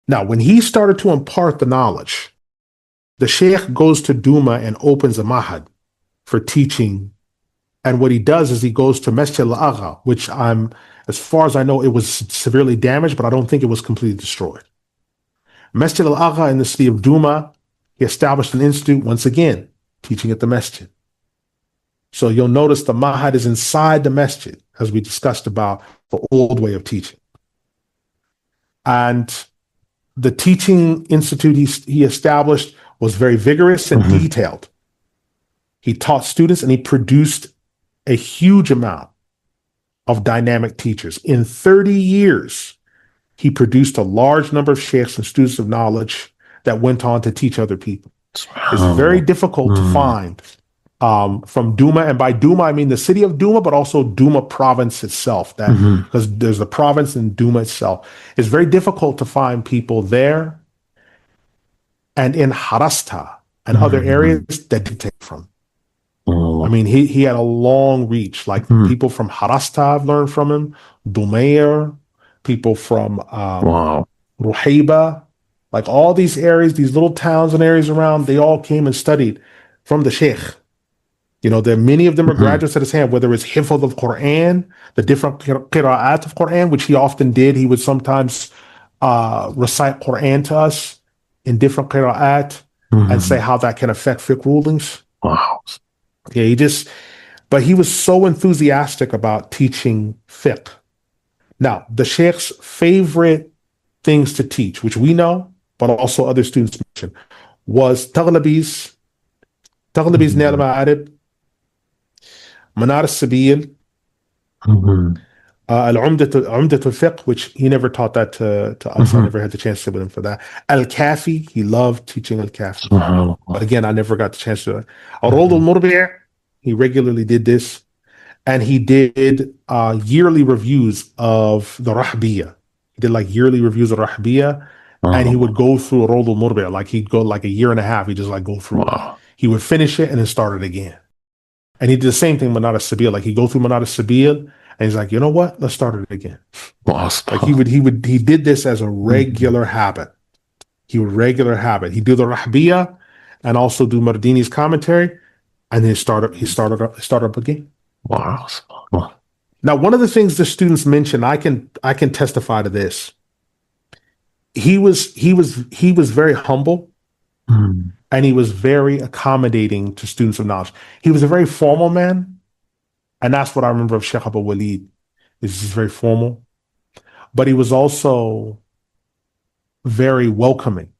Now, when he started to impart the knowledge, the Shaykh goes to Duma and opens a mahad for teaching. And what he does is he goes to Masjid al-Agha, which as far as I know, it was severely damaged, but I don't think it was completely destroyed. Masjid al-Agha in the city of Duma, he established an institute, once again, teaching at the masjid. So you'll notice the mahad is inside the masjid, as we discussed about the old way of teaching. And the teaching institute he established was very vigorous and detailed. He taught students and he produced a huge amount of dynamic teachers. In 30 years, he produced a large number of sheikhs and students of knowledge that went on to teach other people. It's very difficult to find from Duma, and by Duma I mean the city of Duma, but also Duma province itself. Because there's a province in Duma itself. It's very difficult to find people there and in Harasta and other areas that did take from. I mean, he had a long reach. Like people from Harasta have learned from him, Dumair, people from Ruhayba, like all these areas, these little towns and areas around, they all came and studied from the Sheikh. You know, many of them are graduates at his hand, whether it's hifz of Quran, the different qira'at of Quran, which he often did. He would sometimes recite Quran to us in different qira'at and say how that can affect fiqh rulings. Wow. Yeah, but he was so enthusiastic about teaching fiqh. Now, the Sheikh's favorite things to teach, which we know, but also other students mentioned, was Taghlabis, Nail Ma'arib, as-Sabil, Al-Umdah al-Fiqh, which he never taught that to us. I never had the chance to sit with him for that. Al-Kafi, he loved teaching Al-Kafi. But again, I never got the chance to. Al-Rawd al-Murbi', he regularly did this. And he did yearly reviews of the Rahbiyah. He did like yearly reviews of Rahbiyah. And he would go through Rawd al-Murbi'. Like he'd go like a year and a half. He'd just like go through it. He would finish it and then start it again. And he did the same thing with as-Sabil. Like he'd go through as-Sabil and he's like, you know what? Let's start it again. Like he did this as a regular habit. He'd do the Rahbiyah and also do Mardini's commentary, and then he started up again. Wow. Now, one of the things the students mentioned, I can testify to this. He was very humble, and he was very accommodating to students of knowledge. He was a very formal man, and that's what I remember of Shaikh Abu Walid. He's very formal, but he was also very welcoming.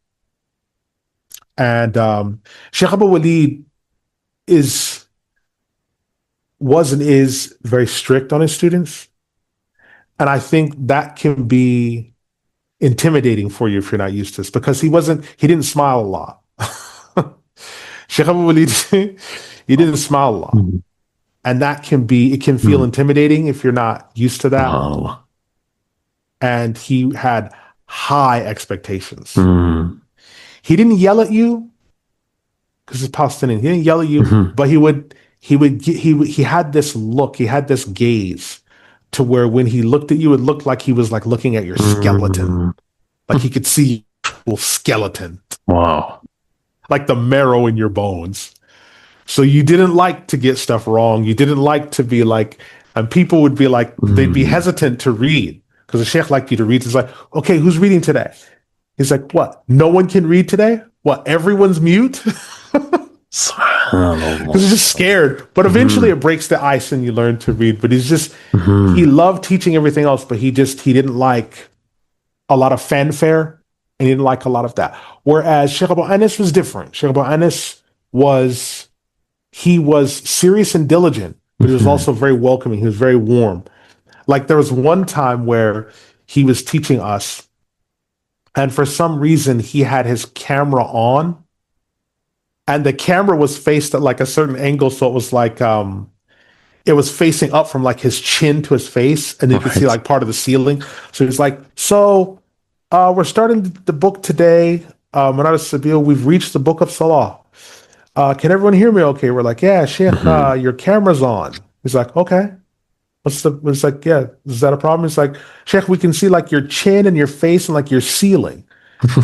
And Shaikh Abu Walid was and is very strict on his students. And I think that can be intimidating for you if you're not used to this, because he didn't smile a lot. Shaikh Abu Walid, he didn't smile a lot. And it can feel intimidating if you're not used to that. And he had high expectations. He didn't yell at you because he's Palestinian. He didn't yell at you, but he had this look, he had this gaze to where when he looked at you, it looked like he was like looking at your skeleton. Like he could see your skeleton. Wow. Like the marrow in your bones. So you didn't like to get stuff wrong. You didn't like to be like, and people would be like, they'd be hesitant to read because the Sheikh liked you to read. He's like, okay, who's reading today? He's like, what? No one can read today? What? Everyone's mute? Because he's just scared. But eventually it breaks the ice and you learn to read. But he's just, he loved teaching everything else, but he didn't like a lot of fanfare and he didn't like a lot of that. Whereas Shaikh Abu Anas was different. Shaikh Abu Anas was serious and diligent, but he was also very welcoming. He was very warm. Like there was one time where he was teaching us, and for some reason he had his camera on, and the camera was faced at like a certain angle, so it was like it was facing up from like his chin to his face, and you could see like part of the ceiling. So he's like, we're starting the book today, as-Sabil. We've reached the book of Salah. Can everyone hear me okay? We're like, yeah, Sheikh, your camera's on. He's like, okay. It's like, yeah, is that a problem? It's like, Sheikh, we can see like your chin and your face and like your ceiling.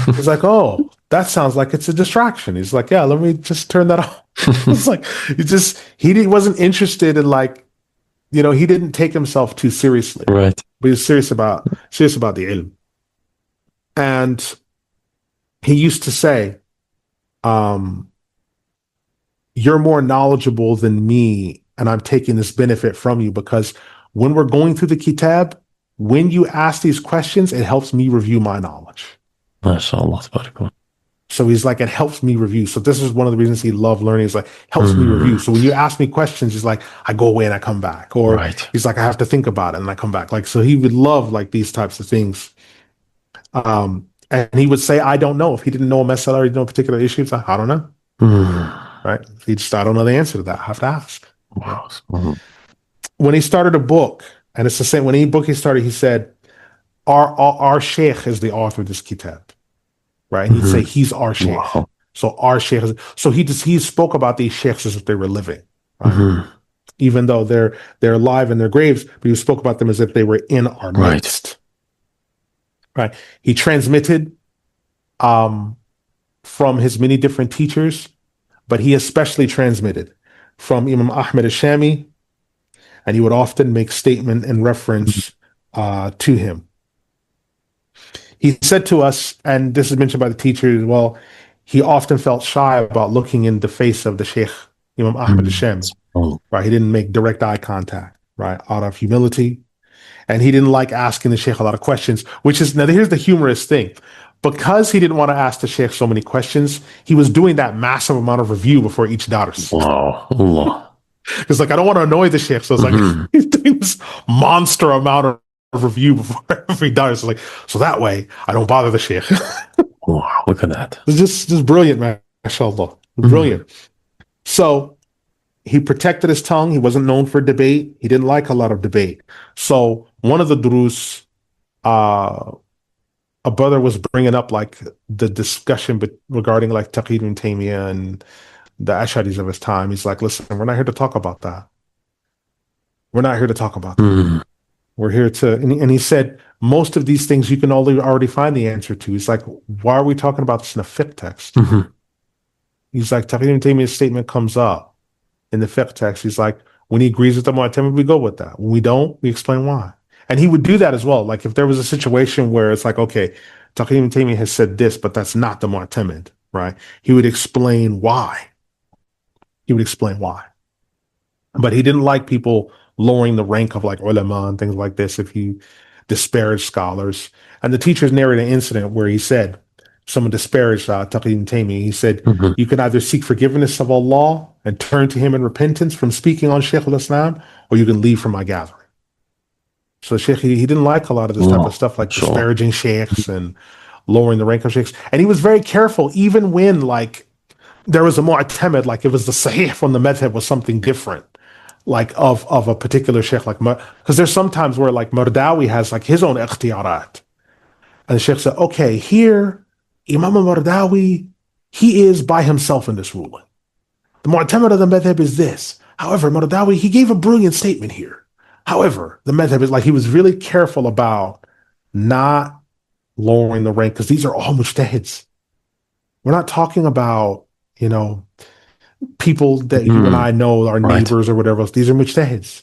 He's like, oh, that sounds like it's a distraction. He's like, yeah, let me just turn that off. It's like, he wasn't interested in like, he didn't take himself too seriously, Right. but he was serious about the ilm. And he used to say, you're more knowledgeable than me, and I'm taking this benefit from you because when we're going through the kitab, when you ask these questions, it helps me review my knowledge. MashaAllah, tabarakallah. So he's like, it helps me review. So this is one of the reasons he loved learning. He's like, helps me review. So when you ask me questions, he's like, I go away and I come back. Or Right. he's like, I have to think about it and I come back. Like, so he would love like these types of things. And he would say, I don't know. If he didn't know a masala or he didn't know a particular issue, he's like, I don't know. Right? I don't know the answer to that. I have to ask. Wow. When he started a book, and it's the same, when any book he started, he said, our Shaikh is the author of this kitab. Right? And he'd say, he's our Shaikh. Wow. So our Shaikh so he spoke about these Sheikhs as if they were living. Right? Even though they're alive in their graves, but he spoke about them as if they were in our midst. Right? He transmitted from his many different teachers, but he especially transmitted from Imam Ahmad Al-Shami, and he would often make statement and reference to him. He said to us, and this is mentioned by the teacher as well, he often felt shy about looking in the face of the Sheikh, Imam Ahmad Al-Shami. Right? He didn't make direct eye contact, right? Out of humility. And he didn't like asking the Sheikh a lot of questions, which is, now here's the humorous thing. Because he didn't want to ask the Sheikh so many questions, he was doing that massive amount of review before each dars. Wow. Allah. Because like, I don't want to annoy the Sheikh. So it's like, he's doing this monster amount of review before every dars. So that way I don't bother the Sheikh. Wow, look at that. It's just brilliant, man. MashaAllah. Brilliant. So he protected his tongue. He wasn't known for debate. He didn't like a lot of debate. So one of the durus, a brother was bringing up like the discussion regarding like Taqi ibn Taymiyyah and the Ash'aris of his time. He's like, listen, we're not here to talk about that. We're not here to talk about that. We're here to, and he said, most of these things you can already find the answer to. He's like, why are we talking about this in a fiqh text? He's like, Taqi ibn Taymiyyah's statement comes up in the fiqh text. He's like, when he agrees with the Mu'tamid, we go with that. When we don't, we explain why. And he would do that as well. Like if there was a situation where it's like, okay, Taqi ibn Taymiyyah has said this, but that's not the Mu'tamid, right? He would explain why. But he didn't like people lowering the rank of like ulama and things like this if he disparaged scholars. And the teachers narrated an incident where he said, someone disparaged Taqi ibn Taymiyyah. He said, you can either seek forgiveness of Allah and turn to him in repentance from speaking on Shaykh al-Islam, or you can leave from my gathering. So Shaykh, he didn't like a lot of this type of stuff, like disparaging sheikhs and lowering the rank of sheikhs. And he was very careful, even when like there was a mu'tamid, like it was the sahih from the madhahib was something different, like of a particular sheikh, like because there's sometimes where like Mardawi has like his own ikhtiyarat. And the sheikh said, okay, here, Imam Mardawi, he is by himself in this ruling. The mu'tamid of the madhahib is this. However, Mardawi, he gave a brilliant statement here. However, the madhab is like, he was really careful about not lowering the rank because these are all mujtahids. We're not talking about, people that you and I know, our neighbors or whatever else. These are mujtahids.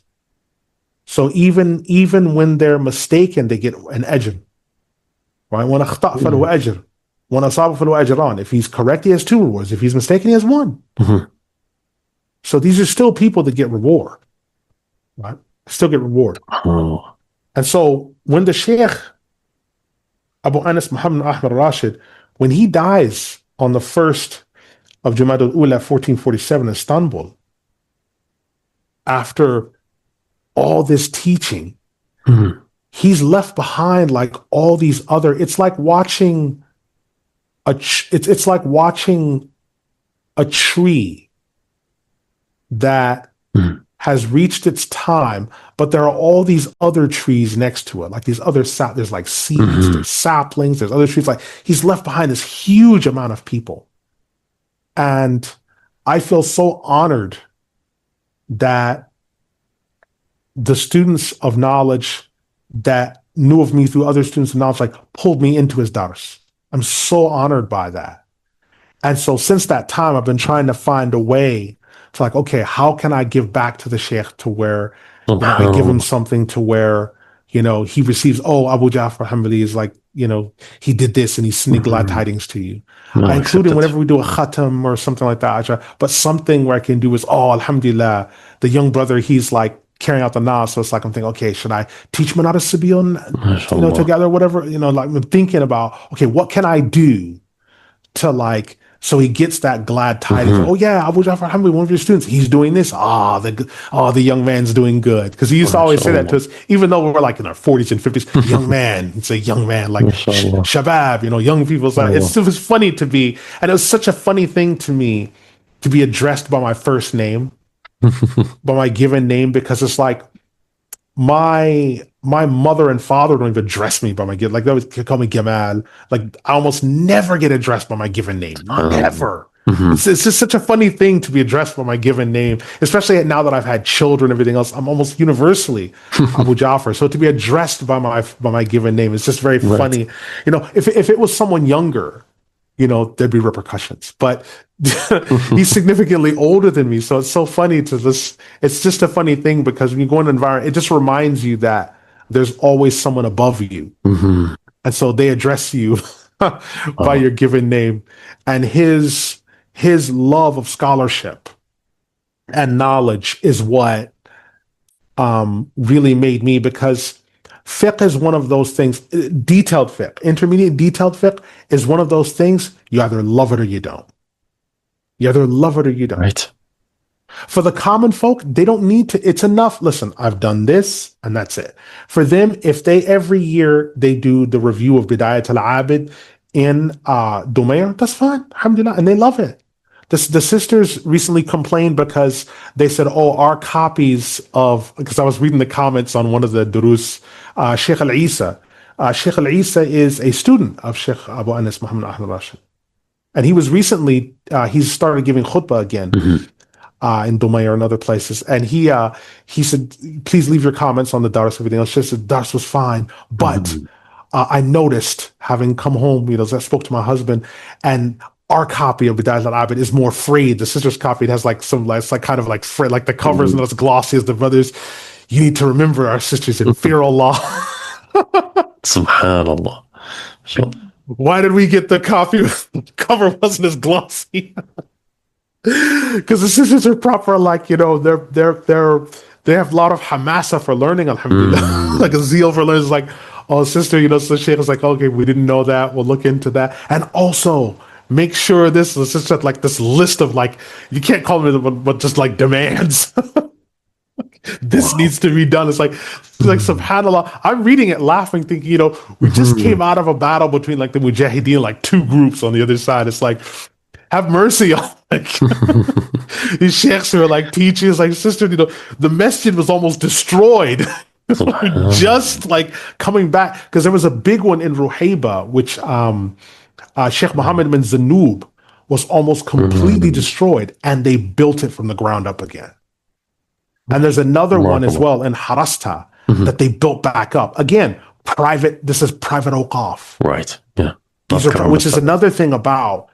So even when they're mistaken, they get an ajr. Right? When akhta' falahu ajr. When asaba falahu ajran. If he's correct, he has 2 rewards. If he's mistaken, he has 1. So these are still people that get reward. Right? Still get reward. And so when the Shaykh Abu Anas Muhammad Ahmad Ar-Rashid, when he dies on the 1st of Jumada al-Ula 1447 in Istanbul, after all this teaching, he's left behind like all these other, it's like watching it's like watching a tree that has reached its time, but there are all these other trees next to it, like these other there's like seeds, there's saplings, there's other trees. Like he's left behind this huge amount of people. And I feel so honored that the students of knowledge that knew of me through other students of knowledge, like pulled me into his dars. I'm so honored by that. And so since that time, I've been trying to find a way to like, okay, how can I give back to the Shaykh to where, I give him SubhanAllah. something to where, he receives, oh, Abu Ja'far Hanbali is like, he did this and he's sending glad Mhm. tidings to you. I No, include accept him it. whenever we do a khatam or something like that. But something where I can do is, oh, alhamdulillah, the young brother, he's like carrying out the nas. So it's like, I'm thinking, okay, should I teach him another Sabil, MashaAllah. together, whatever, like I'm thinking about, okay, what can I do to like so he gets that glad tidings. Mhm. Oh yeah, Abu Ja'far Hamid, one of your students, he's doing this. The young man's doing good. Because he used to always say that to MashaAllah. us, even though we were like in our 40s and 50s, young man. He'd say young man, like MashaAllah. shabab, young people. So Allah. it was funny to be, and it was such a funny thing to me to be addressed by my first name, by my given name, because it's like my mother and father don't even address me by my given, like they always call me Gamal. Like I almost never get addressed by my given name. SubhanAllah. Never. Mhm. It's just such a funny thing to be addressed by my given name, especially now that I've had children and everything else. I'm almost universally Abu Ja'far. So to be addressed by my given name is just very Right. funny. If it was someone younger, there'd be repercussions. But he's significantly older than me. So it's so funny it's just a funny thing because when you go in an environment, it just reminds you that there's always someone above you. Mhm. And so they address you by Wow. your given name. And his love of scholarship and knowledge is what really made me, because fiqh is one of those things, detailed fiqh, intermediate detailed fiqh is one of those things you either love it or you don't. You either love it or you don't. Right. For the common folk, they don't need to. It's enough. Listen, I've done this and that's it. For them, if they every year they do the review of Bidayat al-Abid in Dumair, that's fine. Alhamdulillah. And they love it. The sisters recently complained because they said, oh, our copies of, because I was reading the comments on one of the durus, Shaykh al-Isa. Shaykh al-Isa is a student of Shaykh Abu Anas Muhammad Ar-Rashid. And he was recently, he's started giving khutbah again Mhm. in Domain and other places. And he said, please leave your comments on the dars. Everything else. Just the dars was fine, but Mhm. I noticed having come home, as I spoke to my husband, and our copy of Bidayat al-Abid is more frayed. The sister's copy, it has like it's like kind of like frayed, like the covers and Mhm. not as glossy as the brothers. You need to remember our sisters in fear Allah. SubhanAllah. So, Why did we get the copy? The cover wasn't as glossy. Because the sisters are proper, like they have a lot of hamasa for learning, alhamdulillah, like mm, a zeal for learning. It's like, oh, sister, so Shaykh is like, okay, we didn't know that. We'll look into that, and also make sure this is just like this list of like you can't call them, but just like demands. This wow. needs to be done. It's like Mhm. subhanallah. I'm reading it, laughing, thinking, we just Mhm. came out of a battle between like the mujahideen, like two groups on the other side. It's like, have mercy on like these sheikhs who are like teaching. It's like, sister, the masjid was almost destroyed. SubhanAllah. Just like coming back, because there was a big one in Ruhayba, which Sheikh Muhammad bin Zanub was almost completely Mhm. destroyed, and they built it from the ground up again. And there's another one as Remarkable. well in Harasta that Mhm. they built back up. Again, private, this is private awqaf. Right. Yeah. These Not are, which government is funded. another thing about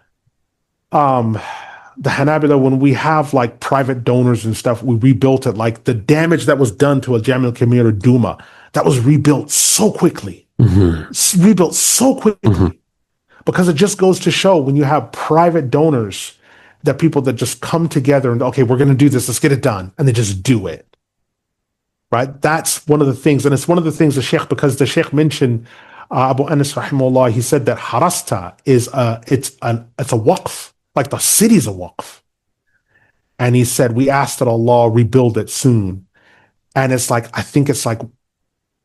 um, the Hanabila, when we have like private donors and stuff, we rebuilt it. Like the damage that was done to a Jamil Kamir or Duma, that was rebuilt so quickly, Mhm. rebuilt so Mhm. quickly, because it just goes to show when you have private donors, that people that just come together and, okay, we're going to do this, let's get it done. And they just do it. Right? That's one of the things. And it's one of the things the Sheikh, because the Sheikh mentioned Abu Anas rahimahullah, he said that Harasta it's a waqf, like the city's a waqf. And he said, we asked that Allah rebuild it soon. And it's like, I think it's like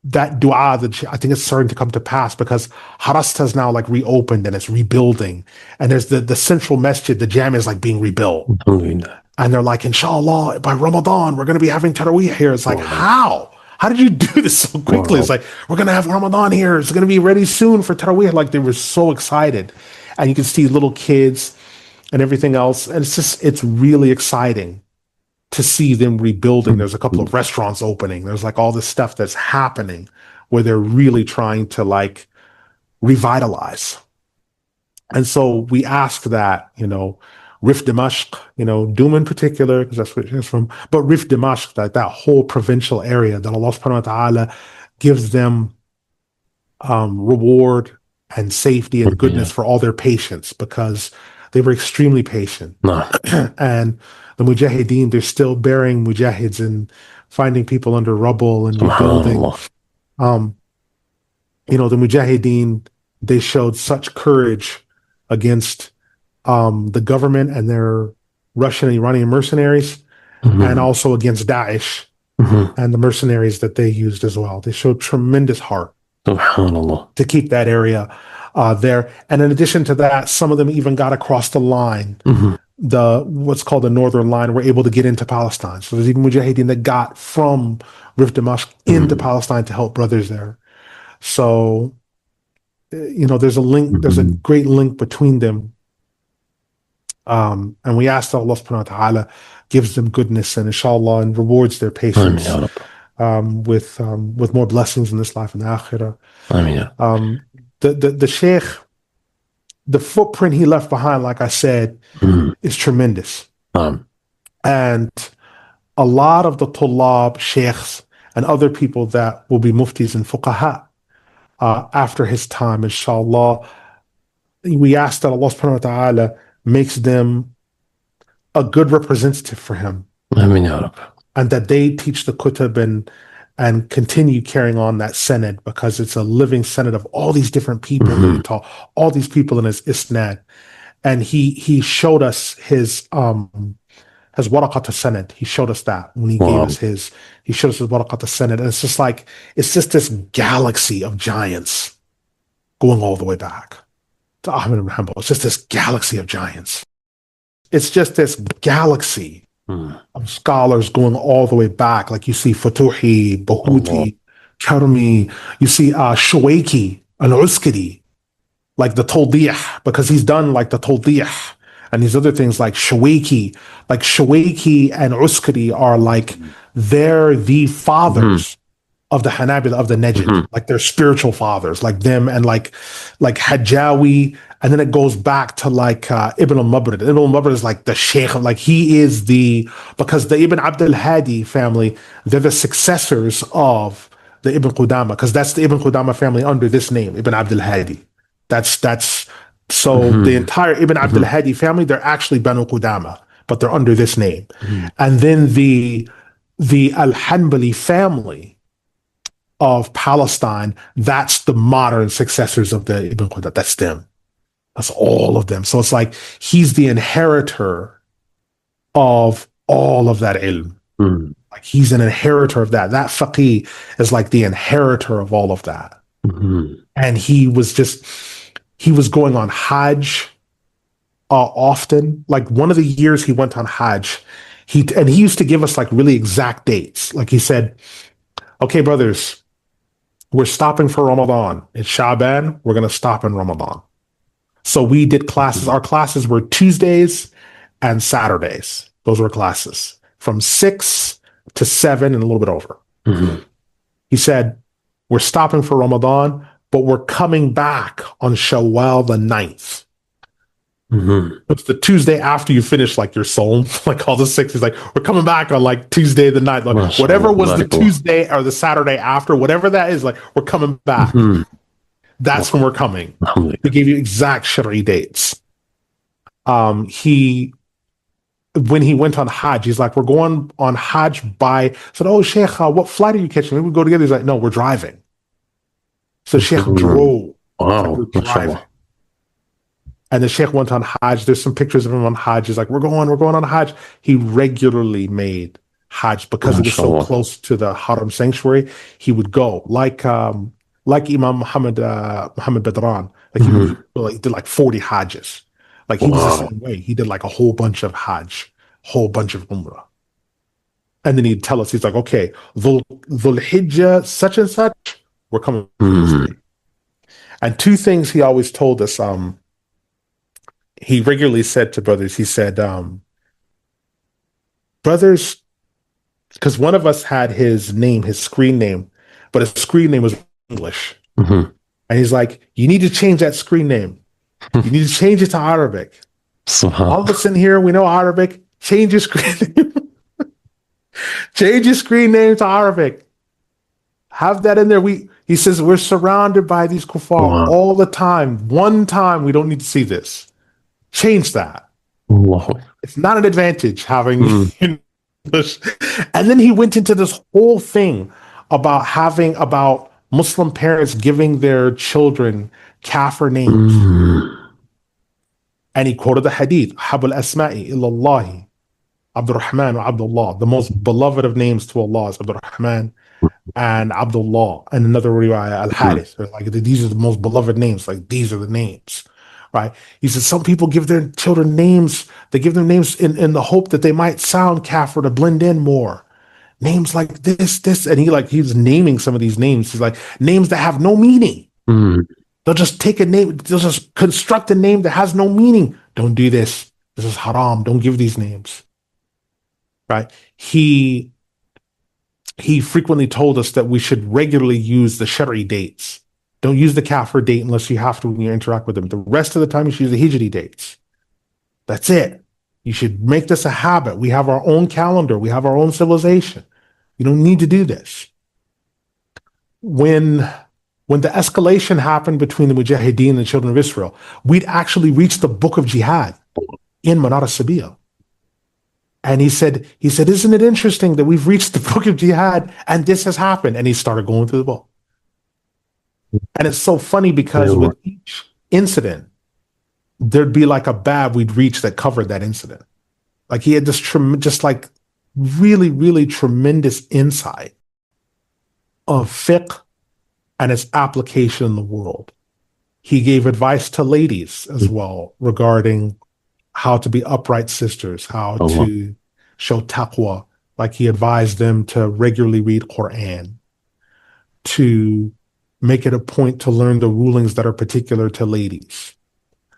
that dua that I think it's starting to come to pass, because Harasta is now like reopened and it's rebuilding. And there's the central masjid, the jam is like being rebuilt. Alhamdulillah. And they're like, inshallah, by Ramadan, we're going to be having Taraweeh here. It's like, Wow. how? How did you do this so quickly? It's Wow. like, we're going to have Ramadan here. It's going to be ready soon for Taraweeh. Like they were so excited. And you can see little kids and everything else. And it's really exciting to see them rebuilding. There's a couple of Mhm. restaurants opening. There's like all this stuff that's happening where they're really trying to like revitalize. And so we ask that, Rif Dimashq, Doom in particular, because that's where it's from, but Rif Dimashq, that whole provincial area, that Allah subhanahu wa ta'ala gives them reward and safety and goodness for all their patience, because they were extremely patient. And the Mujahideen, they're still burying Mujahids and finding people under rubble and rebuilding. The Mujahideen, they showed such courage against the government and their Russian and Iranian mercenaries, and also against Daesh and the mercenaries that they used as well. They showed tremendous heart to keep that area there. And in addition to that, some of them even got across the line, what's called the Northern Line, were able to get into Palestine. So there's even Mujahideen that got from Rif Dimashq into Palestine to help brothers there. So, there's a link, there's a great link between them. And we ask that Allah subhanahu wa ta'ala gives them goodness and inshallah and rewards their patience with more blessings in this life and the akhirah. The Shaykh, the footprint he left behind, like I said, is tremendous. And a lot of the Tulab, Sheikhs, and other people that will be muftis and fuqaha after his time, inshallah, we ask that Allah subhanahu wa ta'ala makes them a good representative for him. And that they teach the kutub and continue carrying on that sanad, because it's a living sanad of all these different people that he taught, all these people in his isnad. And he showed us his waraqat al-sanad. He showed us that when he gave us he showed us his waraqat al-sanad. And it's just this galaxy of giants going all the way back to Ahmad ibn Hanbal. It's just this galaxy of giants. It's just this galaxy of scholars going all the way back. Like you see Futuhi, Bahuti, Karmi, you see Shuwaiki, Al-Uskari, like the Tawdih, because he's done like the Tawdih and these other things like Shuwaiki. Like Shuwaiki and Uskari are like, they're the fathers of the Hanabila, of the Najd, like they're spiritual fathers, like them, and like Hajjawi, and then it goes back to like Ibn al-Mabrid. Ibn al-Mabrid is like the Sheikh, like he is because the Ibn Abd al-Hadi family, they're the successors of the Ibn Qudama, because that's the Ibn Qudama family under this name, Ibn Abd al-Hadi. So the entire Ibn Abd al-Hadi family, they're actually Banu Qudama, but they're under this name. And then the Al-Hanbali family of Palestine, that's the modern successors of the Ibn Qudama. That's them. That's all of them. So it's like he's the inheritor of all of that ilm. Like he's an inheritor of that. That faqih is like the inheritor of all of that. And he was going on Hajj often. Like one of the years he went on Hajj, he used to give us like really exact dates. Like he said, okay, brothers, we're stopping for Ramadan. It's Sha'ban. We're going to stop in Ramadan. So we did classes. Our classes were Tuesdays and Saturdays. Those were classes from 6 to 7 and a little bit over. He said, we're stopping for Ramadan, but we're coming back on Shawwal the 9th. It's the Tuesday after you finish like your Psalm, like all the 6. He's like, we're coming back on like Tuesday the 9th. Like, whatever was the Tuesday or the Saturday after, whatever that is, like we're coming back. That's when we're coming. He gave you exact Shari dates. When he went on Hajj, he's like, we're going on Hajj said, oh, Sheikh, what flight are you catching? Maybe we go together. He's like, no, we're driving. So Sheikh drove. Wow. Like, we're driving. And the Sheikh went on Hajj. There's some pictures of him on Hajj. He's like, we're going on Hajj. He regularly made Hajj because it was so close to the Haram sanctuary. He would go like Imam Muhammad Badran. Like he did like 40 Hajjs. Like he was the same way. He did like a whole bunch of Hajj, whole bunch of Umrah. And then he'd tell us, he's like, okay, Dhul Hijjah, such and such, we're coming. And two things he always told us, he regularly said to brothers, he said, brothers, because one of us had his screen name, but his screen name was English. And he's like, you need to change that screen name. You need to change it to Arabic. All of subhanallah. us in here, we know Arabic. Change your screen name. Change your screen name to Arabic. Have that in there. He says we're surrounded by these kuffar Wow. all the time. One time we don't need to see this. Change that. Allahu. It's not an advantage having Mm. English. And then he went into this whole thing about Muslim parents giving their children kafir names. Mm. And he quoted the hadith, Habul Asma'i illallahi, Abdurrahman wa Abdullah. The most beloved of names to Allah is Abdurrahman and Abdullah. And another riwayah, Al-Harith. Like these are the most beloved names. Like these are the names. Right? He said some people give their children names, they give them names in the hope that they might sound kafir to blend in more. Names like this, and he's naming some of these names. He's like, names that have no meaning. Mm. They'll just take a name, they'll just construct a name that has no meaning. Don't do this. This is haram. Don't give these names. Right? He frequently told us that we should regularly use the Shari dates. Don't use the kafir date unless you have to when you interact with them. The rest of the time, you should use the Hijri dates. That's it. You should make this a habit. We have our own calendar. We have our own civilization. You don't need to do this. When the escalation happened between the Mujahideen and the children of Israel, we'd actually reached the book of jihad in Manar as-Sabil. And he said, isn't it interesting that we've reached the book of jihad and this has happened? And he started going through the book. And it's so funny because with each incident, there'd be like a bab we'd reach that covered that incident. Like he had this just like really, really tremendous insight of fiqh and its application in the world. He gave advice to ladies as well regarding how to be upright sisters, how to show taqwa. Like he advised them to regularly read Quran, to make it a point to learn the rulings that are particular to ladies,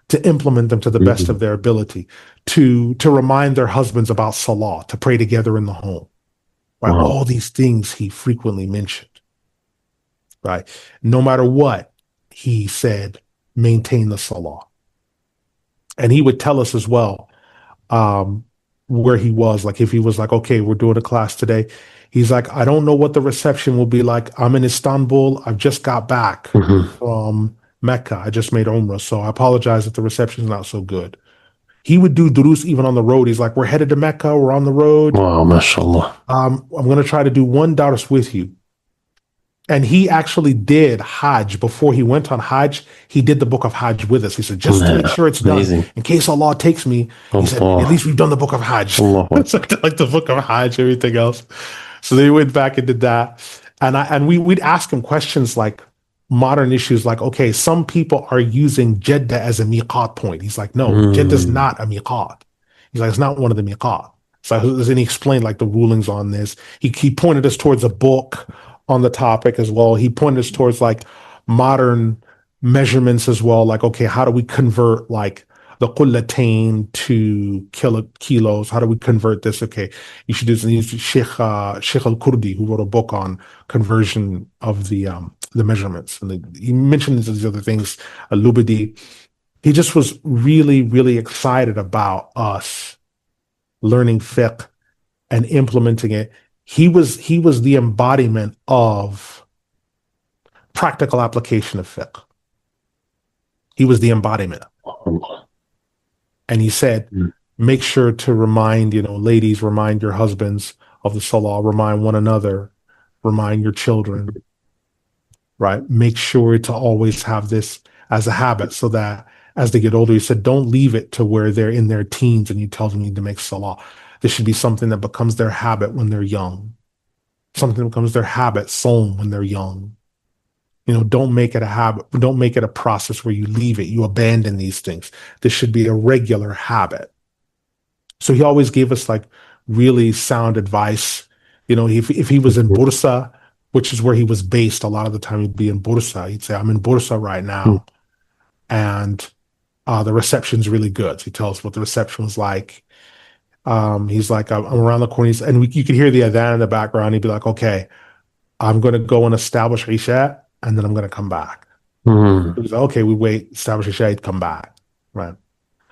to implement them to the best of their ability, to remind their husbands about salah, to pray together in the home. Right? Wow. All these things he frequently mentioned. Right? No matter what, he said, maintain the salah. And he would tell us as well where he was. Like if he was like, okay, we're doing a class today. He's like, I don't know what the reception will be like. I'm in Istanbul. I've just got back from Mecca. I just made Umrah. So I apologize if the reception is not so good. He would do durus even on the road. He's like, we're headed to Mecca. We're on the road. Wow, mashallah. I'm going to try to do one dars with you. And he actually did Hajj before he went on Hajj. He did the book of Hajj with us. He said, just to make sure it's amazing. done. In case Allah takes me, he said, at least we've done the book of Hajj. It's like the book of Hajj, everything else. So they went back and did that. And we'd ask him questions like modern issues like, okay, some people are using Jeddah as a miqat point. He's like, no, Jeddah's not a miqat. He's like, it's not one of the miqat. So then he explained like the rulings on this. He pointed us towards a book on the topic as well. He pointed us towards like modern measurements as well. Like, okay, how do we convert like the qullatain to kilos? How do we convert this? Okay, you should do this. Shaikh Al-Kurdi, who wrote a book on conversion of the measurements. And he mentioned these other things, Al-Lubadi. He just was really, really excited about us learning fiqh and implementing it. He was the embodiment of practical application of fiqh. He was the embodiment. And he said, make sure to remind, ladies, remind your husbands of the salah, remind one another, remind your children, right? Make sure to always have this as a habit so that as they get older, he said, don't leave it to where they're in their teens and you tell them you need to make salah. This should be something that becomes their habit when they're young. Something that becomes their habit, sown when they're young. Don't make it a habit. Don't make it a process where you leave it. You abandon these things. This should be a regular habit. So he always gave us like really sound advice. If he was in Bursa, which is where he was based, a lot of the time he'd be in Bursa. He'd say, I'm in Bursa right now. And the reception's really good. So he tells us what the reception was like. He's like, I'm around the corner. And you could hear the adhan in the background. He'd be like, okay, I'm going to go and establish Isha, and then I'm going to come back. Mm. It was okay, we wait, establish a shahid, come back. Right.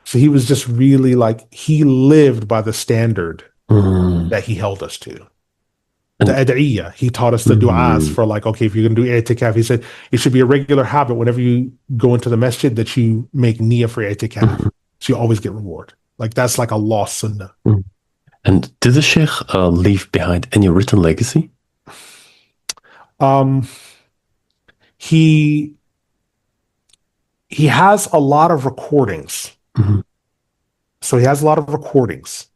So he was just really like, he lived by the standard Mm. that he held us to. The And ad'iyyah, he taught us the du'as for like, okay, if you're going to do i'tikaf, he said it should be a regular habit whenever you go into the masjid that you make niyyah for i'tikaf. So you always get reward. Like that's like a lost sunnah. and did the Sheikh leave behind any written legacy? Um, he has a lot of recordings. Mhm. So he has a lot of recordings.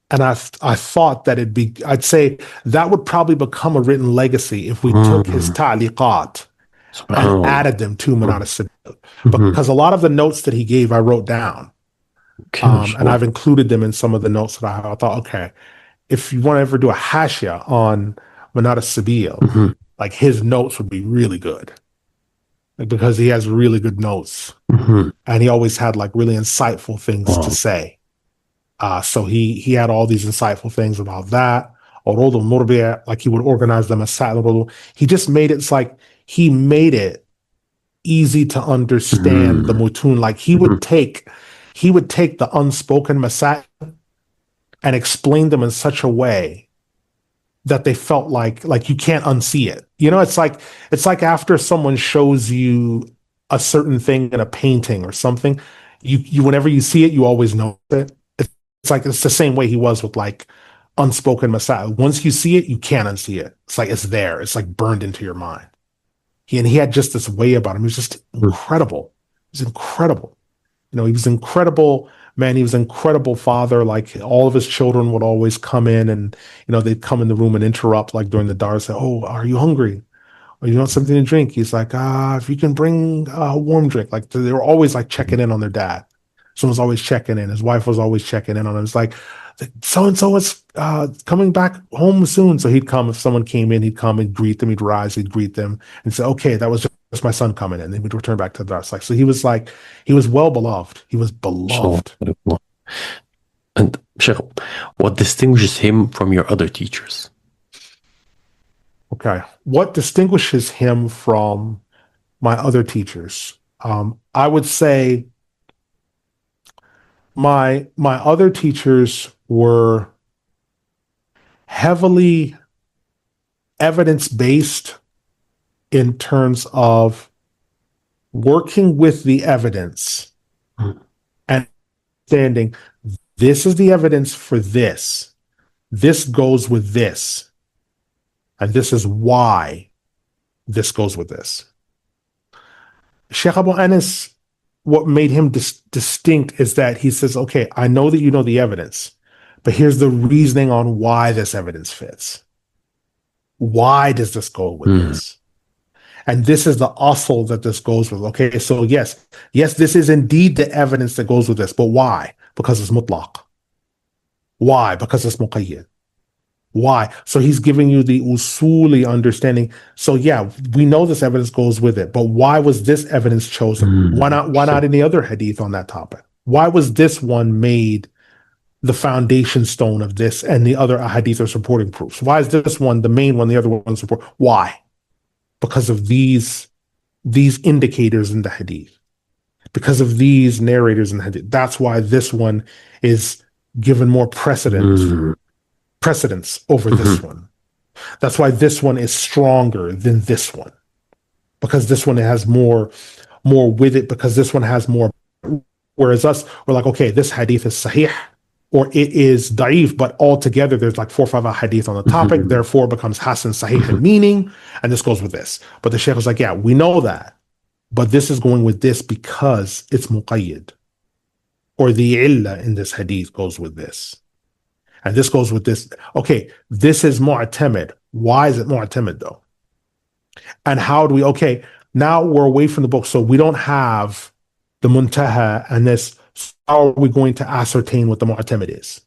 And I thought that I'd say that would probably become a written legacy if we took his ta'liqat and Subhanallah. added them to Manat as-Sabil. Mhm. Because a lot of the notes that he gave, I wrote down. Okay, And mashallah. I've included them in some of the notes that I have. I thought, okay, if you want to ever do a hashia on Manat as-Sabil, Mhm. like his notes would be really good. Like, because he has really good notes. Mhm. And he always had like really insightful things to Wow. say. So he had all these insightful things about that. Although the like he would organize them as he just made it, it's like he made it easy to understand the mutun. Like he would take the unspoken masail and explain them in such a way that they felt like you can't unsee it. You know, it's like after someone shows you a certain thing in a painting or something, you whenever you see it, you always know it. It's like it's the same way he was with like unspoken masail. Once you see it, you can't unsee it. It's like it's there. It's like burned into your mind. He had just this way about him. He was just incredible. He was incredible. You know, he was incredible, man. He was an incredible father. Like all of his children would always come in and, you know, they'd come in the room and interrupt like during the dar, say, "Oh, are you hungry? Or you want something to drink?" He's like, if you can bring a warm drink. Like they were always like checking in on their dad. Someone's always checking in. His wife was always checking in on him. It's like, so-and-so is coming back home soon. So he'd come, if someone came in, he'd come and greet them. He'd rise, he'd greet them and say, okay, that was just my son coming in. Then we'd return back to the dark side. So he was well beloved. He was beloved. Mashallah. And Sheikh, what distinguishes him from your other teachers? Okay. What distinguishes him from my other teachers? I would say my other teachers were heavily evidence-based in terms of working with the evidence and understanding this is the evidence for this. This goes with this. And this is why this goes with this. Shaikh Abu Anas, what made him distinct is that he says, okay, I know that you know the evidence, but here's the reasoning on why this evidence fits. Why does this go with this? And this is the asl that this goes with. Okay, so yes, this is indeed the evidence that goes with this, but why? Because it's mutlaq. Why? Because it's muqayyad. Why? So he's giving you the usuli understanding. So yeah, we know this evidence goes with it, but why was this evidence chosen? Why not any other hadith on that topic? Why was this one made the foundation stone of this and the other hadith are supporting proofs? Why is this one the main one, the other one support? Why? Because of these indicators in the hadith. Because of these narrators in the hadith. That's why this one is given more precedence over this one. That's why this one is stronger than this one. Because this one has more with it, because this one has more. Whereas us, we're like, okay, this hadith is sahih, or it is da'if, but altogether there's like 4 or 5 hadith on the topic, therefore it becomes hasan sahih in meaning, and this goes with this. But the Shaykh was like, yeah, we know that, but this is going with this because it's muqayyid, or the illah in this hadith goes with this. And this goes with this. Okay, this is mu'tamid. Why is it mu'tamid though? And how do we, okay, now we're away from the book, so we don't have the muntaha and this. How are we going to ascertain what the mu'tamid is?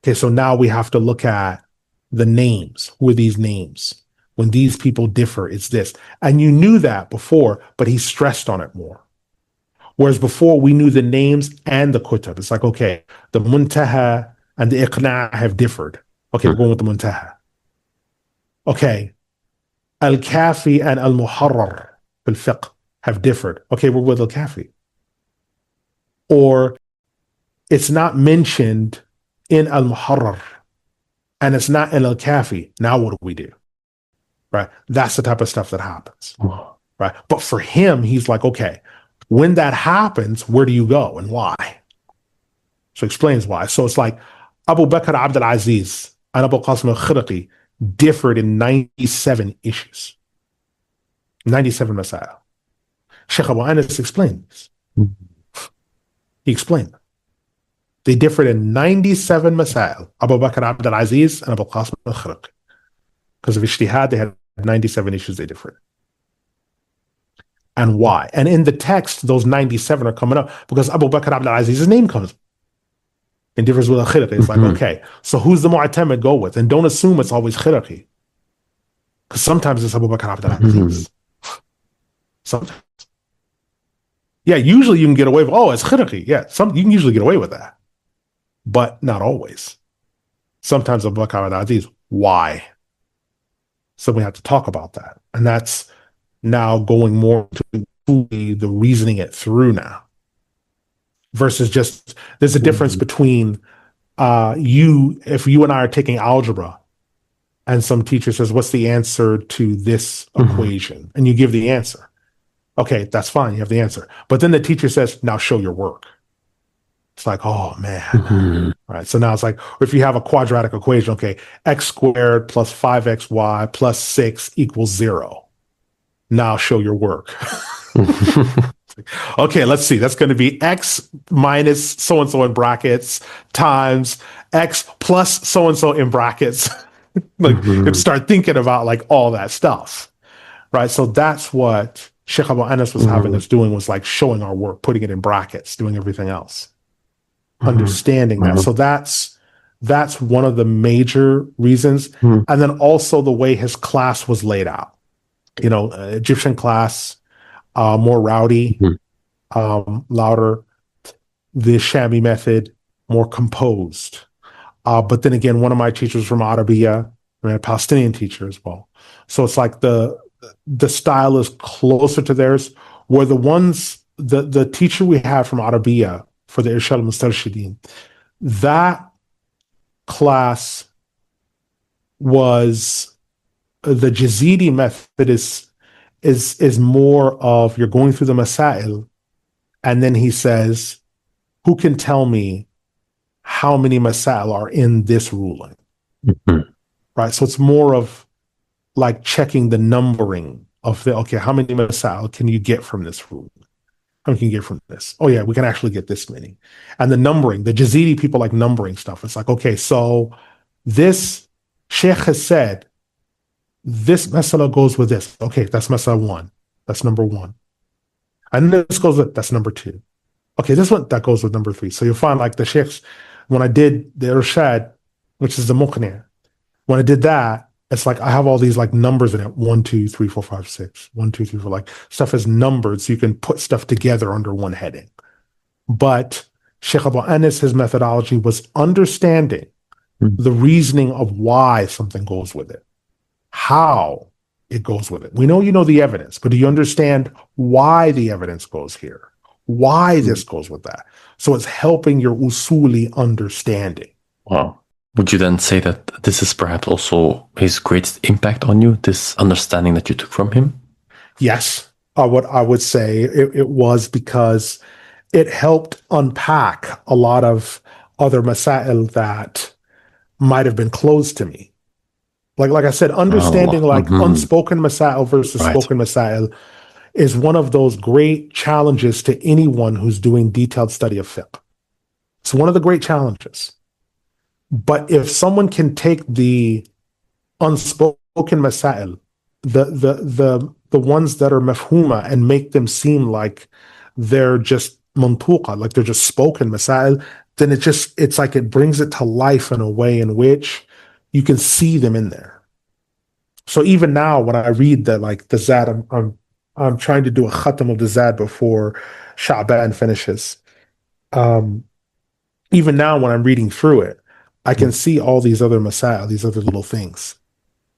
Okay, so now we have to look at the names. Who are these names? When these people differ, it's this. And you knew that before, but he stressed on it more. Whereas before, we knew the names and the kutab. It's like, okay, the muntaha and the iqna' have differed. Okay, we're going with the muntaha. Okay, Al-Kafi and Al-Muharrar al-Fiqh have differed. Okay, we're with Al-Kafi. Or it's not mentioned in Al-Muharrar and it's not in Al-Kafi. Now what do we do? Right? That's the type of stuff that happens. Right? But for him, he's like, okay, when that happens, where do you go and why? So he explains why. So it's like Abu Bakr Abd al-Aziz and Abu Qasim al-Khirqi differed in 97 issues. 97 masail. Shaykh Abu Anas explained this. He explained. They differed in 97 masail. Abu Bakr Abd al-Aziz and Abu Qasim al-Khirqi. Because of ijtihad, they had 97 issues they differed. And why? And in the text, those 97 are coming up because Abu Bakr Abd al-Aziz's name comes up. It differs with al-Khirqi. It's like, okay, so who's the mu'tamid go with? And don't assume it's always Khirqi. Because sometimes it's Abu Bakr Abd al-Aziz. Sometimes. Yeah, usually you can get away with, it's Khirqi. Yeah, you can usually get away with that. But not always. Sometimes Abu Bakr Abd al-Aziz. Why? So we have to talk about that. And that's now going more to the reasoning it through now. Versus just, there's a difference between if you and I are taking algebra and some teacher says, what's the answer to this equation? And you give the answer. Okay, that's fine. You have the answer. But then the teacher says, now show your work. It's like, oh man. Right. So now it's like, if you have a quadratic equation, okay, x squared plus 5xy plus 6 equals 0. Now show your work. Okay, let's see. That's going to be x minus so-and-so in brackets times x plus so-and-so in brackets. And start thinking about like all that stuff. Right. So that's what Shaykh Abu Anas was having us doing, was like showing our work, putting it in brackets, doing everything else. Understanding that. So that's one of the major reasons. And then also the way his class was laid out. You know, Egyptian class, more rowdy, louder. The Shami method, more composed. But then again, one of my teachers from Arabiya, a Palestinian teacher as well. So it's like the style is closer to theirs, where the teacher we had from Arabiya for the Irshad al-Mustarshidin, that class was the Jazidi method is more of, you're going through the masail, and then he says, who can tell me how many masail are in this ruling? Right? So it's more of like checking the numbering of how many masail can you get from this ruling? How many can you get from this? Oh yeah, we can actually get this many. And the numbering, the Jazidi people like numbering stuff. It's like, okay, so this Sheikh has said, this masala goes with this. Okay, that's masala 1. That's number 1. And then this goes with, that's number 2. Okay, this one, that goes with number 3. So you'll find like the Sheikhs, when I did the Irshad, which is the Muqni', when I did that, it's like I have all these like numbers in it. 1, 2, 3, 4, 5, 6. 1, 2, 3, 4. Like stuff is numbered, so you can put stuff together under one heading. But Shaykh Abu Anas, his methodology was understanding the reasoning of why something goes with it, how it goes with it. We know you know the evidence, but do you understand why the evidence goes here? Why this goes with that? So it's helping your usuli understanding. Wow. Would you then say that this is perhaps also his greatest impact on you, this understanding that you took from him? Yes. What I would say it was, because it helped unpack a lot of other masail that might have been closed to me. Like I said, understanding unspoken masail versus spoken masail is one of those great challenges to anyone who's doing detailed study of fiqh. It's one of the great challenges. But if someone can take the unspoken masail, the ones that are mafhuma, and make them seem like they're just mantuqa, like they're just spoken masail, then it's like it brings it to life in a way in which you can see them in there. So even now, when I read the Zad, I'm trying to do a khatam of the Zad before Sha'ban finishes. Even now, when I'm reading through it, I can see all these other masail, these other little things.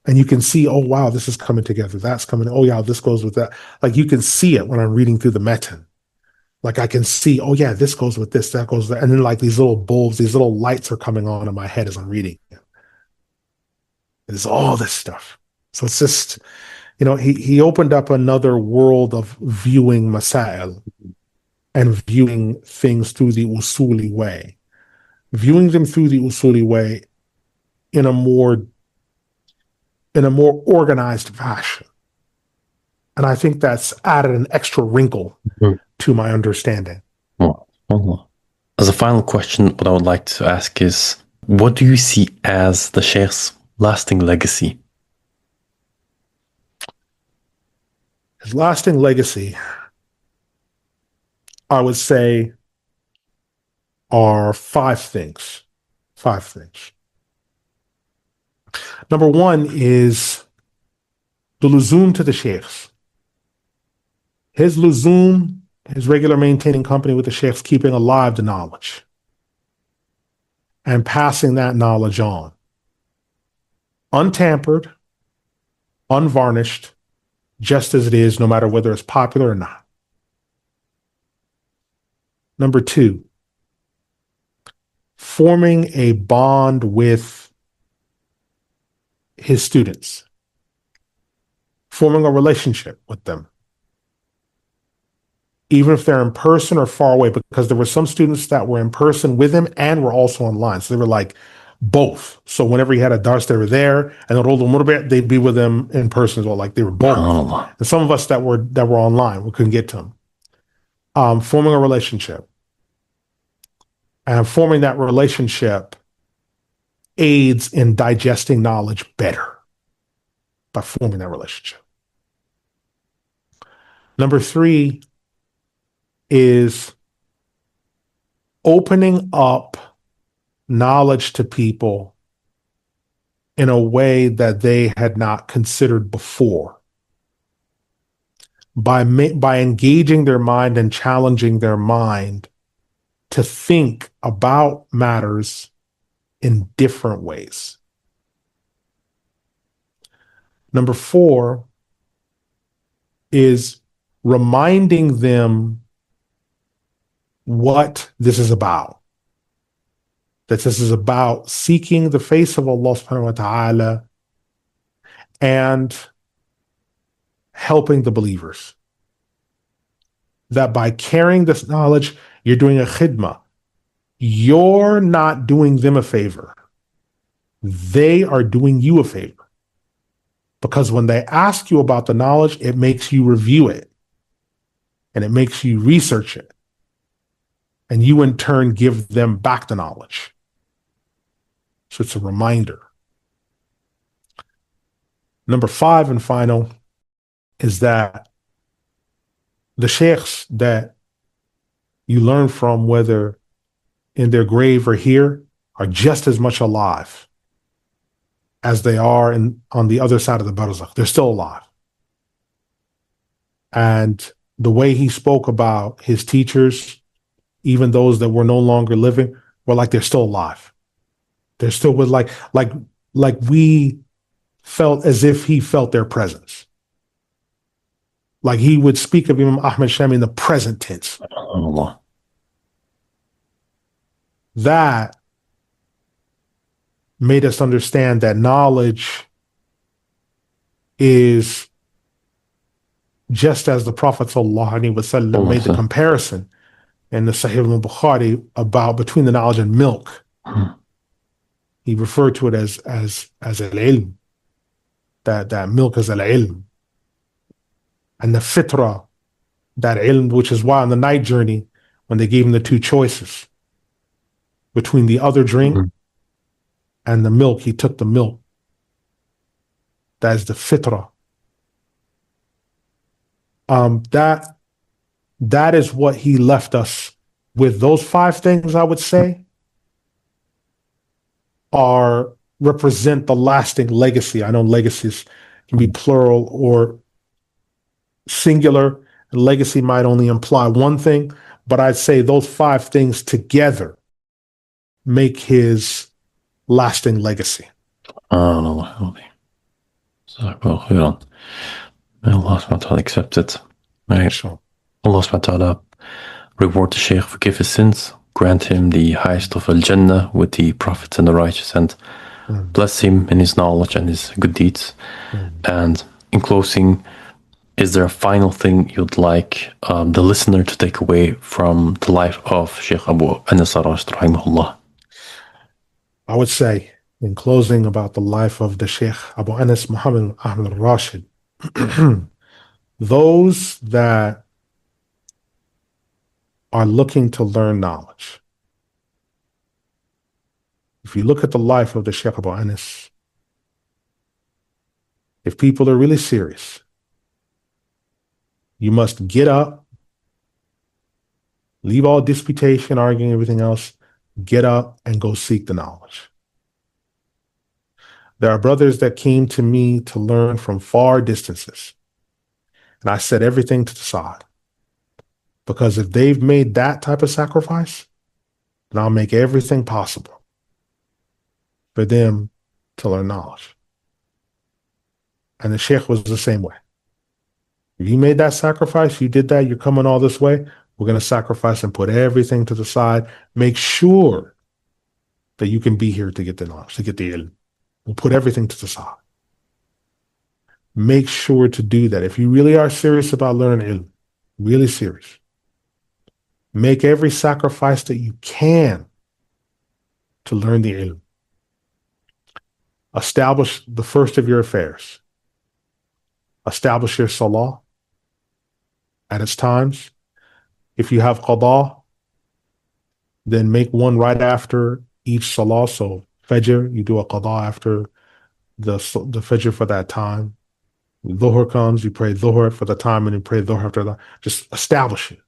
And you can see, oh, wow, this is coming together. That's coming. Oh, yeah, this goes with that. Like you can see it when I'm reading through the metan. Like I can see, oh, yeah, this goes with this, that goes with that. And then like these little bulbs, these little lights are coming on in my head as I'm reading. There's all this stuff. So it's just, he opened up another world of viewing masail and viewing things through the usuli way, viewing them through the usuli way in a more organized fashion. And I think that's added an extra wrinkle to my understanding. As a final question, what I would like to ask is, what do you see as the Sheikh's lasting legacy? His lasting legacy, I would say, are five things. Number one is the luzum to the sheikhs. His luzum, his regular maintaining company with the sheikhs, keeping alive the knowledge and passing that knowledge on. Untampered, unvarnished, just as it is, no matter whether it's popular or not. Number two, forming a bond with his students, forming a relationship with them, even if they're in person or far away, because there were some students that were in person with him and were also online. So they were like both. So whenever he had a dars, they were there, and they'd be with him in person as well. Like they were both. And some of us that were online, we couldn't get to him. Forming a relationship. And forming that relationship aids in digesting knowledge better by forming that relationship. Number three is opening up knowledge to people in a way that they had not considered before. By engaging their mind and challenging their mind to think about matters in different ways. Number four is reminding them what this is about. That this is about seeking the face of Allah subhanahu wa ta'ala and helping the believers. That by carrying this knowledge, you're doing a khidmah. You're not doing them a favor. They are doing you a favor. Because when they ask you about the knowledge, it makes you review it. And it makes you research it. And you in turn give them back the knowledge. So it's a reminder. Number five and final is that the sheikhs that you learn from, whether in their grave or here, are just as much alive as they are on the other side of the barzakh. They're still alive. And the way he spoke about his teachers, even those that were no longer living, were like they're still alive. They're still with like we felt as if he felt their presence. Like he would speak of Imam Ahmad Shami in the present tense. Allah. That made us understand that knowledge is just as the Prophet ﷺ made the comparison in the Sahih al-Bukhari about between the knowledge and milk. He referred to it as al-ilm, that milk is al-ilm. And the fitra, that ilm, which is why on the night journey, when they gave him the two choices between the other drink and the milk, he took the milk. That is the fitra. That is what he left us with. Those five things, I would say, represent the lasting legacy. I know legacies can be plural or singular. Legacy might only imply one thing, but I'd say those five things together make his lasting legacy. Jazakallah khairan. May Allah subhanahu wa ta'ala accept it. May Sure. Allah subhanahu wa ta'ala reward the Shaykh, forgive his sins, grant him the highest of Al-Jannah with the prophets and the righteous, and bless him in his knowledge and his good deeds. And in closing, is there a final thing you'd like the listener to take away from the life of Shaikh Abu Anas Ar-Rashid, rahimahullah? I would say, in closing, about the life of the Shaikh Abu Anas Muhammad Ahmad Ar-Rashid, those that are looking to learn knowledge, if you look at the life of the Shaikh Abu Anas, if people are really serious, you must get up, leave all disputation, arguing, everything else, get up and go seek the knowledge. There are brothers that came to me to learn from far distances, and I set everything to the side. Because if they've made that type of sacrifice, then I'll make everything possible for them to learn knowledge. And the Sheikh was the same way. If you made that sacrifice, you did that, you're coming all this way, we're going to sacrifice and put everything to the side. Make sure that you can be here to get the knowledge, to get the ilm. We'll put everything to the side. Make sure to do that. If you really are serious about learning ilm, really serious, make every sacrifice that you can to learn the ilm. Establish the first of your affairs. Establish your salah at its times. If you have qada, then make one right after each salah. So Fajr, you do a qada after the Fajr for that time. Dhuhr comes, you pray Dhuhr for the time, and then pray Dhuhr after that. Just establish it.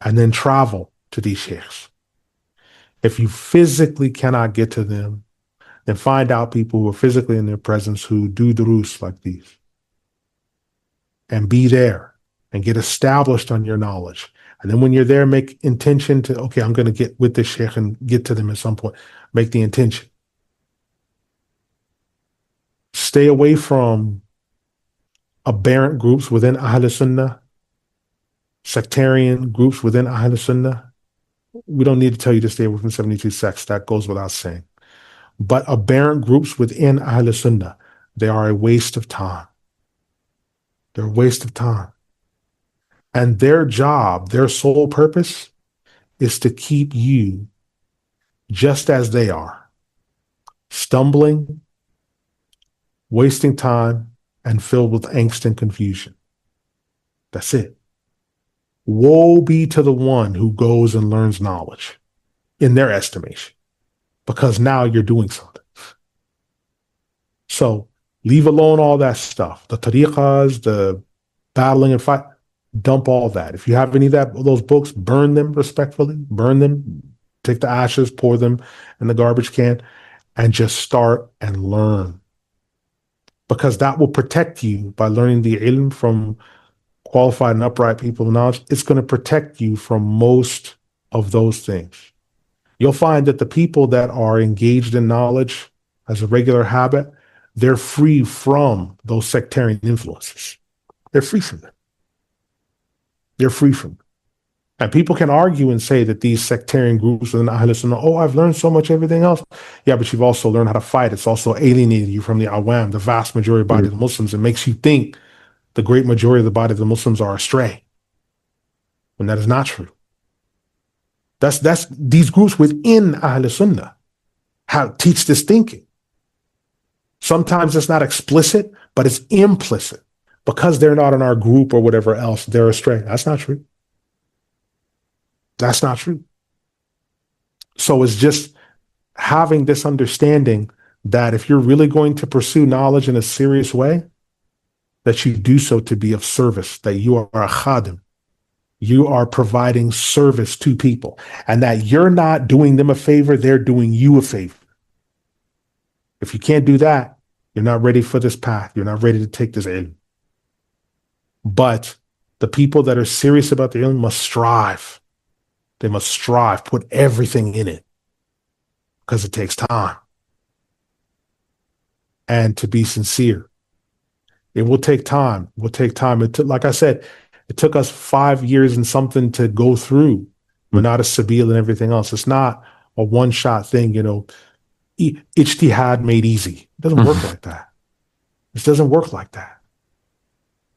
And then travel to these sheikhs. If you physically cannot get to them, then find out people who are physically in their presence who do durus like these. And be there and get established on your knowledge. And then when you're there, make intention to, okay, I'm going to get with this sheikh and get to them at some point. Make the intention. Stay away from aberrant groups within Ahl Sunnah, sectarian groups within Ahl Sunnah. We don't need to tell you to stay away from 72 sects. That goes without saying. But aberrant groups within Ahl Sunnah, they are a waste of time. They're a waste of time. And their job, their sole purpose, is to keep you just as they are, stumbling, wasting time, and filled with angst and confusion. That's it. Woe be to the one who goes and learns knowledge, in their estimation, because now you're doing something. So leave alone all that stuff, the tariqas, the battling and fight. Dump all that. If you have any of those books, burn them respectfully. Burn them. Take the ashes, pour them in the garbage can, and just start and learn. Because that will protect you by learning the ilm from qualified and upright people of knowledge. It's going to protect you from most of those things. You'll find that the people that are engaged in knowledge as a regular habit, they're free from those sectarian influences. They're free from them. They're free from them. And people can argue and say that these sectarian groups within Ahl Sunnah, oh, I've learned so much, everything else. Yeah, but you've also learned how to fight. It's also alienated you from the awam, the vast majority of the body of the Muslims. It makes you think the great majority of the body of the Muslims are astray. When that is not true. That's these groups within Ahl Sunnah teach this thinking. Sometimes it's not explicit, but it's implicit. Because they're not in our group or whatever else, they're astray. That's not true. That's not true. So it's just having this understanding that if you're really going to pursue knowledge in a serious way, that you do so to be of service, that you are a khadim. You are providing service to people, and that you're not doing them a favor, they're doing you a favor. If you can't do that, you're not ready for this path. You're not ready to take this ilm. But the people that are serious about the ilm must strive. They must strive, put everything in it, because it takes time. and to be sincere. It will take time. It will take time. It took, like I said, it took us 5 years and something to go through Manat as-Sabil and everything else. It's not a one-shot thing, Ijtihad made easy. It doesn't work like that. It doesn't work like that.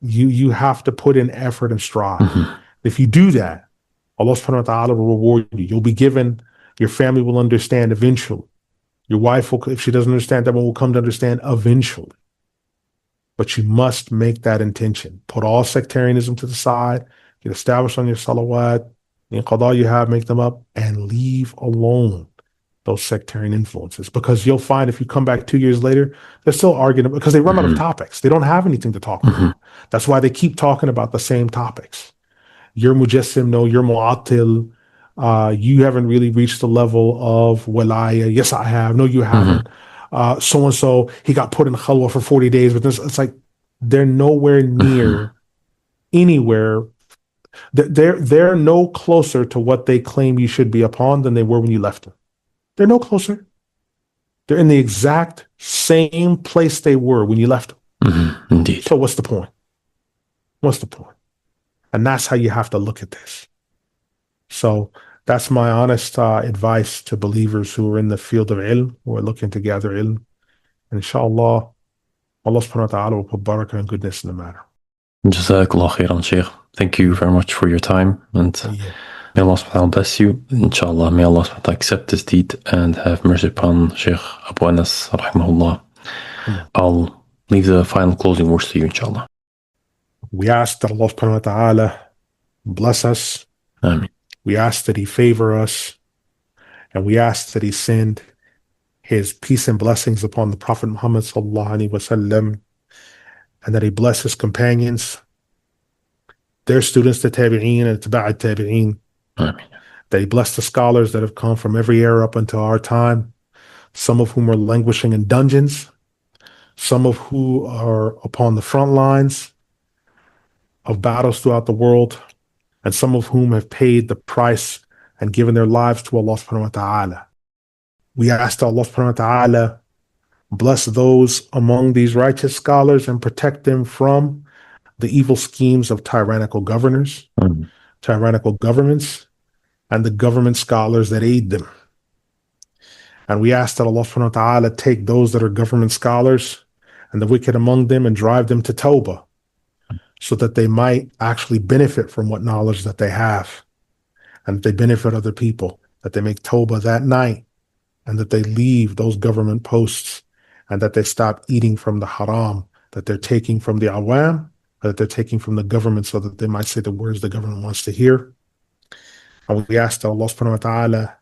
You have to put in effort and strive. If you do that, Allah subhanahu wa ta'ala will reward you. You'll be given, your family will understand eventually. Your wife will, if she doesn't understand, that one will come to understand eventually. But you must make that intention. Put all sectarianism to the side, get established on your salawat, in qada you have, make them up, and leave alone those sectarian influences. Because you'll find if you come back 2 years later, they're still arguing because they run out of topics. They don't have anything to talk about. That's why they keep talking about the same topics. You're mujassim, no, you're mu'attil. You haven't really reached the level of walaya. Yes, I have. No, you haven't. So-and-so, he got put in khalwa for 40 days. But it's like they're nowhere near anywhere. They're no closer to what they claim you should be upon than they were when you left them. They're no closer. They're in the exact same place they were when you left them. Indeed. So what's the point? What's the point? And that's how you have to look at this. So that's my honest advice to believers who are in the field of ilm, who are looking to gather ilm. And inshallah, Allah subhanahu wa ta'ala will put barakah and goodness in the matter. Jazakallah khairan, Shaykh. Thank you very much for your time. And may Allah subhanahu wa ta'ala bless you. Inshallah, may Allah subhanahu wa ta'ala accept this deed and have mercy upon Shaikh Abu Anas rahimahullah. I'll leave the final closing words to you, inshallah. We ask that Allah subhanahu wa ta'ala bless us. Ameen. We ask that He favor us. And we ask that He send His peace and blessings upon the Prophet Muhammad sallallahu alaihi wasallam, and that He bless His companions, their students, the tabi'een and tabi'at tabi'een. Ameen. That He bless the scholars that have come from every era up until our time, some of whom are languishing in dungeons, some of who are upon the front lines of battles throughout the world, and some of whom have paid the price and given their lives to Allah subhanahu wa ta'ala. We ask that Allah subhanahu wa ta'ala bless those among these righteous scholars and protect them from the evil schemes of tyrannical governors, tyrannical governments, and the government scholars that aid them. And we ask that Allah subhanahu wa ta'ala take those that are government scholars and the wicked among them and drive them to tawbah, so that they might actually benefit from what knowledge that they have, and that they benefit other people, that they make tawbah that night, and that they leave those government posts, and that they stop eating from the haram that they're taking from the awam, or that they're taking from the government, so that they might say the words the government wants to hear. And we ask that Allah subhanahu wa ta'ala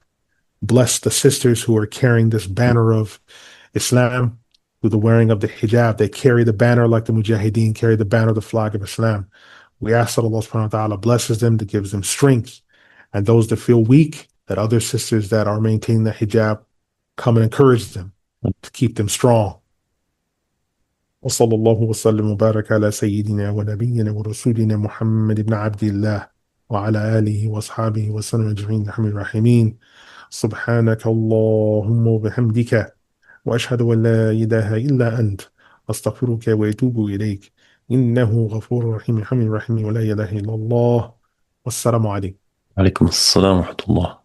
bless the sisters who are carrying this banner of Islam through the wearing of the hijab. They carry the banner like the mujahideen carry the banner, the flag of Islam. We ask that Allah subhanahu wa ta'ala blesses them, that gives them strength, and those that feel weak, that other sisters that are maintaining the hijab come and encourage them to keep them strong. وصلى الله وسلم وبارك على سيدنا ونبينا ورسولنا محمد بن عبد الله وعلى آله وأصحابه وسلم أجمعين الرحمن الرحيمين. سبحانك اللهم وبحمدك وأشهد أن لا إله إلا أنت أستغفرك وأتوب إليك إنه غفور رحيم الحمد الرحيم ولا إله إلا الله والسلام عليكم. عليكم السلام ورحمة الله.